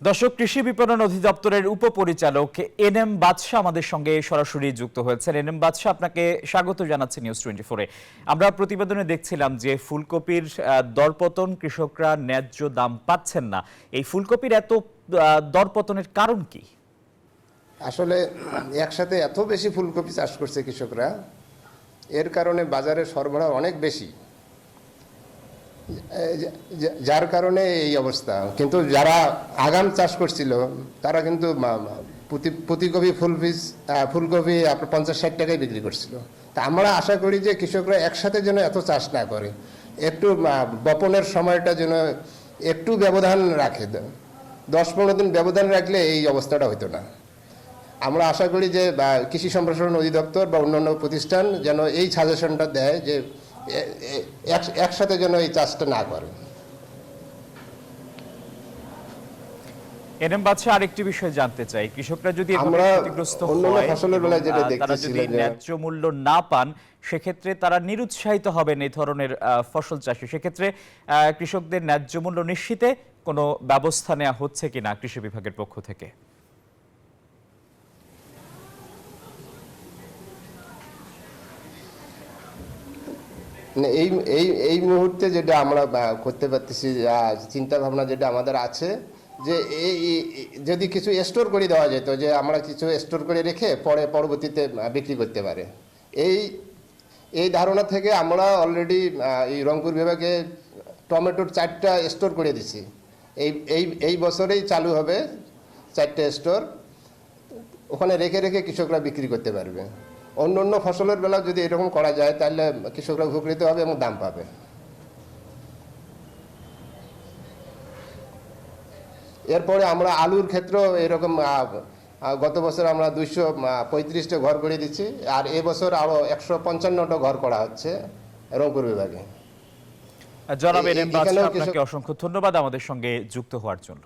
দর্শক, কৃষি বিপণন অধিদপ্তরের উপপরিচালক এনএম বাদশা আমাদের সঙ্গে সরাসরি যুক্ত হয়েছেন। এনএম বাদশা, আপনাকে স্বাগত জানাচ্ছি নিউজ 24-এ। আমরা প্রতিবেদনে দেখছিলাম যে ফুলকপির দরপতন, কৃষকরা ন্যায্য দাম পাচ্ছেন না। এই ফুলকপির এত দরপতনের কারণ কি? আসলে একসাথে এত বেশি ফুলকপি চাষ করছে কৃষকরা, এর কারণে বাজারে সরবরাহ অনেক বেশি, যার কারণে এই অবস্থা। কিন্তু যারা আগাম চাষ করছিল তারা কিন্তু প্রতি কপি ফুলকপি আপনার 50-60 টাকায় বিক্রি করছিল। তা আমরা আশা করি যে কৃষকরা একসাথে যেন এত চাষ না করে, একটু বপনের সময়টা যেন একটু ব্যবধান রাখে। 10-15 দিন ব্যবধান রাখলে এই অবস্থাটা হতো না। আমরা আশা করি যে কৃষি সম্প্রসারণ অধিদপ্তর বা অন্যান্য প্রতিষ্ঠান যেন এই সাজেশনটা দেয় যে একসাথে যেন এই চাষটা না করে। এনএম বাদশা, আরেকটি বিষয় জানতে চাই, কৃষকরা যদি ক্ষতিগ্রস্ত হয়, তারা যদি ন্যায্য মূল্য না পান, সেক্ষেত্রে তারা নিরুৎসাহিত হবেন এই ধরনের ফসল চাষে। সেক্ষেত্রে কৃষকদের ন্যায্য মূল্য নিশ্চিতে কোনো ব্যবস্থা নেওয়া হচ্ছে কিনা কৃষি বিভাগের পক্ষ থেকে? এই এই এই মুহূর্তে যেটা আমরা করতে পারতেছি, চিন্তা ভাবনা যেটা আমাদের আছে, যে এই যদি কিছু স্টোর করে দেওয়া যেত, যে আমরা কিছু স্টোর করে রেখে পরবর্তীতে বিক্রি করতে পারে, এই ধারণা থেকে আমরা অলরেডি এই রংপুর বিভাগে টমেটোর 4টা স্টোর করে দিছি। এই বছরেই চালু হবে 4টে স্টোর, ওখানে রেখে রেখে কৃষকরা বিক্রি করতে পারবে। অন্য অন্য ফসলের বেলা যদি এরকম করা যায় তাহলে কৃষকরা উপকৃত হবে এবং দাম পাবে। এরপরে আমরা আলুর ক্ষেত্রেও এরকম, গত বছর আমরা 235টা ঘর করে দিচ্ছি, আর এবছর আরো 155টা ঘর করা হচ্ছে রংপুর বিভাগে। জনাব এনএম বাদশা, আপনাকে অসংখ্য ধন্যবাদ আমাদের সঙ্গে যুক্ত হওয়ার জন্য।